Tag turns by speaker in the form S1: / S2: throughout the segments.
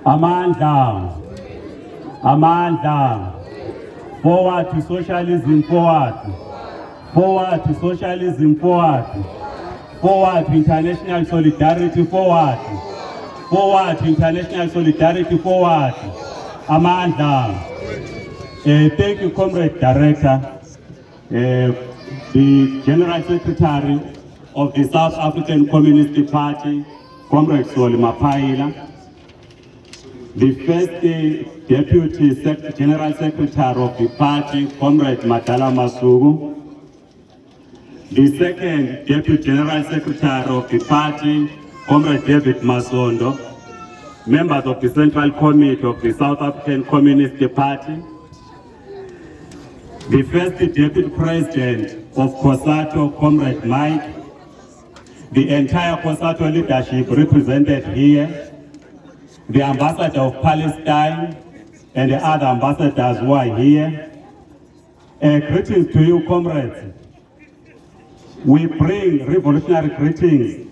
S1: Amandla. Amandla. Forward to socialism, forward. Forward to socialism, forward. Forward to international solidarity, forward. Forward to international solidarity, forward. Amandla. Thank you, Comrade Director, the General Secretary of the South African Communist Party, Comrade Soli Mapaila, the first Deputy General Secretary of the party, Comrade Madala Masugu, the second Deputy General Secretary of the party, Comrade David Masondo, members of the Central Committee of the South African Communist Party, the first Deputy President of COSATU, Comrade Mike, the entire COSATU leadership represented here, the Ambassador of Palestine and the other ambassadors who are here. Greetings to you, comrades. We bring revolutionary greetings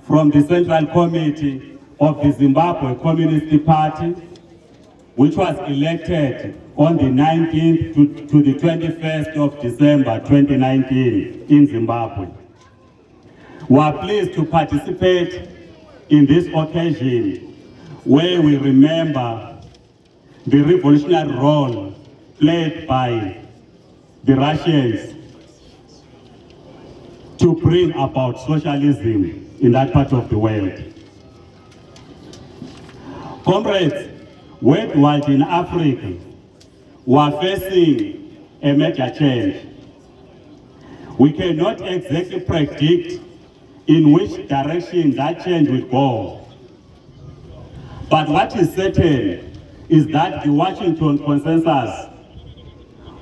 S1: from the Central Committee of the Zimbabwe Communist Party, which was elected on the 19th to the 21st of December 2019 in Zimbabwe. We are pleased to participate in this occasion where we remember the revolutionary role played by the Russians to bring about socialism in that part of the world. Comrades, worldwide in Africa, we are facing a major change. We cannot exactly predict in which direction that change will go. But what is certain is that the Washington Consensus,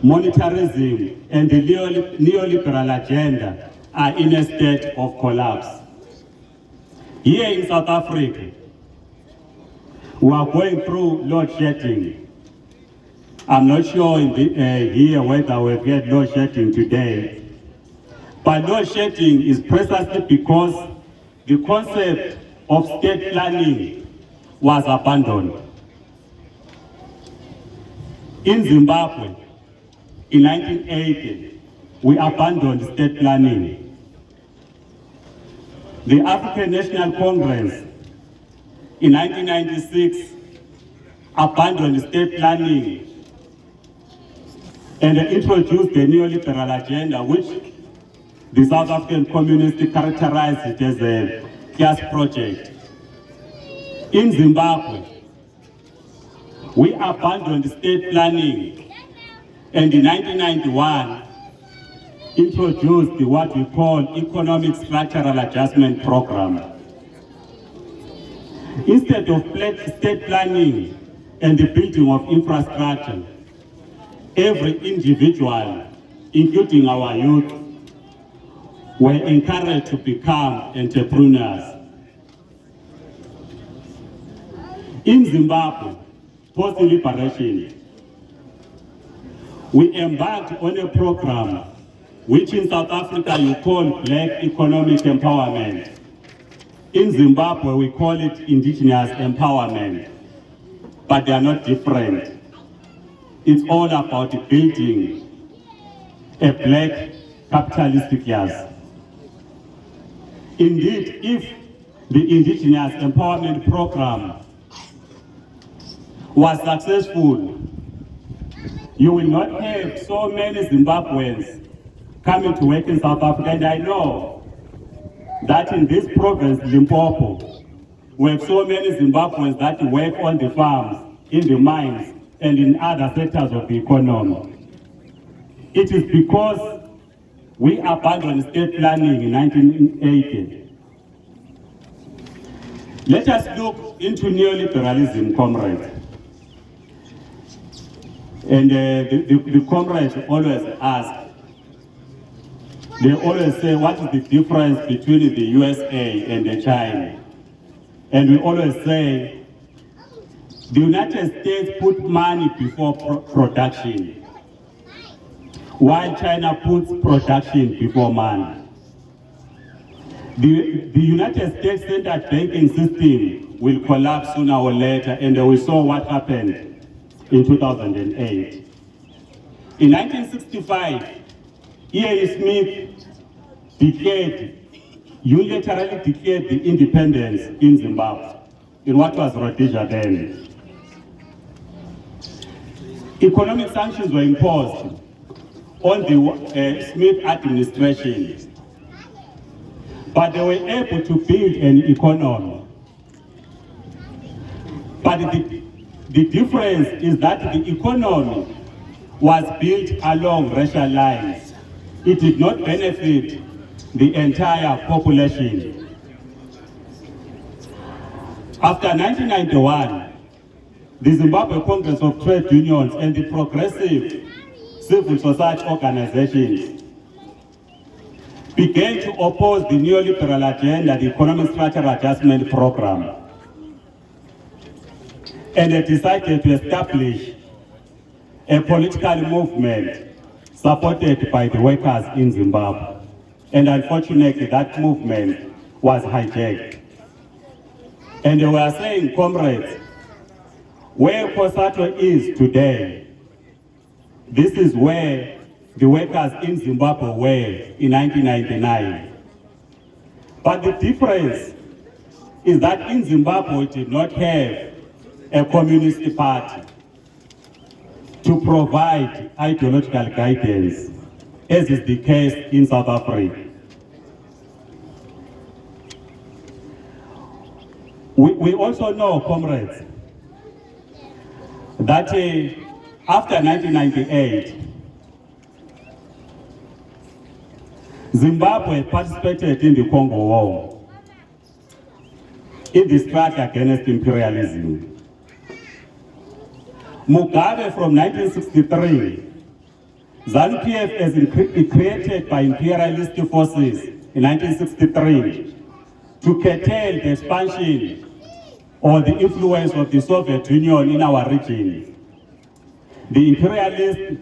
S1: monetarism, and the neoliberal agenda are in a state of collapse. Here in South Africa, we are going through load shedding. I'm not sure here whether we've had load shedding today, but load shedding is precisely because the concept of state planning was abandoned. In Zimbabwe, in 1980, we abandoned state planning. The African National Congress in 1996 abandoned state planning and introduced the neoliberal agenda, which the South African Communists characterized it as a class project. In Zimbabwe, we abandoned state planning and in 1991 introduced what we call Economic Structural Adjustment Program. Instead of state planning and the building of infrastructure, every individual, including our youth, were encouraged to become entrepreneurs. In Zimbabwe, post-liberation, we embarked on a program which in South Africa you call Black Economic Empowerment. In Zimbabwe, we call it Indigenous Empowerment, but they are not different. It's all about building a black capitalistic class. Indeed, if the Indigenous Empowerment Program was successful, you will not have so many Zimbabweans coming to work in South Africa. And I know that in this province, Limpopo, we have so many Zimbabweans that work on the farms, in the mines, and in other sectors of the economy. It is because we abandoned state planning in 1980. Let us look into neoliberalism, comrades. And the comrades always ask, they always say, what is the difference between the USA and the China? And we always say, the United States put money before production, while China puts production before money. The United States central banking system will collapse sooner or later, and we saw what happened in 2008. In 1965, E.A. Smith unilaterally declared the independence in Zimbabwe, in what was Rhodesia then. Economic sanctions were imposed on the Smith administration, but they were able to build an economy. But the difference is that the economy was built along racial lines. It did not benefit the entire population. After 1991, the Zimbabwe Congress of Trade Unions and the progressive civil society organizations began to oppose the neoliberal agenda, the Economic Structural Adjustment Program, and they decided to establish a political movement supported by the workers in Zimbabwe. And unfortunately, that movement was hijacked. And they were saying, comrades, where COSATU is today, this is where the workers in Zimbabwe were in 1999. But the difference is that in Zimbabwe, we did not have a communist party to provide ideological guidance, as is the case in South Africa. We also know, comrades, that after 1998, Zimbabwe participated in the Congo War, in the struggle against imperialism. Mugabe from 1963, ZANU-PF is created by imperialist forces in 1963 to curtail the expansion or the influence of the Soviet Union in our region. The imperialists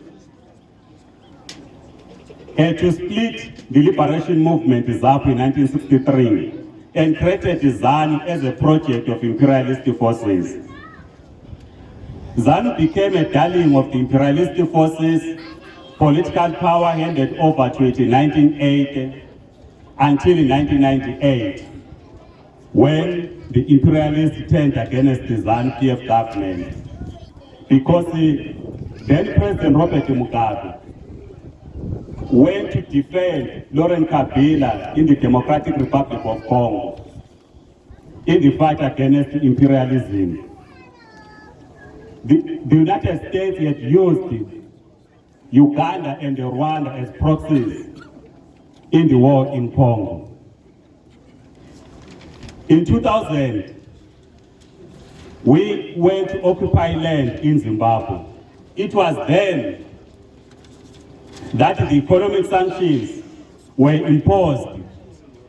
S1: had to split the liberation movement ZAPU in 1963 and created ZANU as a project of imperialist forces. ZANU became a darling of the imperialist forces, political power handed over to it in 1980 until in 1998, when the imperialists turned against the ZANU-PF government. Because then President Robert Mugabe went to defend Laurent Kabila in the Democratic Republic of Congo in the fight against imperialism. The United States had used Uganda and Rwanda as proxies in the war in Congo. In 2000, we went to occupy land in Zimbabwe. It was then that the economic sanctions were imposed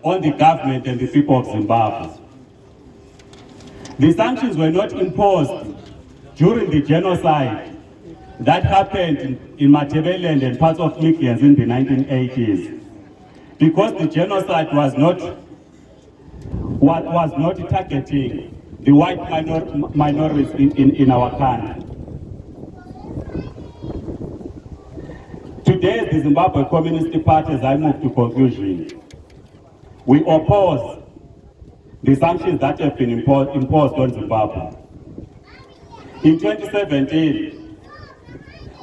S1: on the government and the people of Zimbabwe. The sanctions were not imposed during the genocide that happened in Matabeleland and parts of Mikens in the 1980s, because the genocide was not targeting the white minorities in our country. Today, the Zimbabwe Communist Party, as I move to conclusion, we oppose the sanctions that have been imposed on Zimbabwe. In 2017,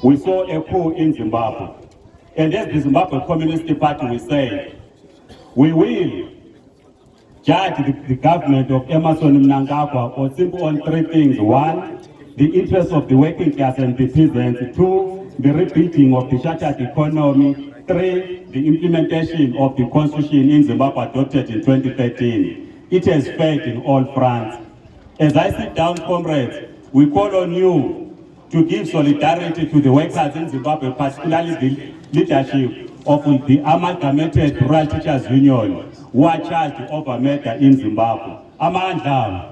S1: we saw a coup in Zimbabwe. And as the Zimbabwe Communist Party, we say, we will judge the government of Emerson Mnangagwa on simple on three things. One, the interests of the working class and the peasants. Two, the rebuilding of the shattered economy. Three, the implementation of the constitution in Zimbabwe adopted in 2013. It has failed in all fronts. As I sit down, comrades, we call on you to give solidarity to the workers in Zimbabwe, particularly the leadership of the amalgamated Rural Teachers Union, who are charged over murder in Zimbabwe. Amandla.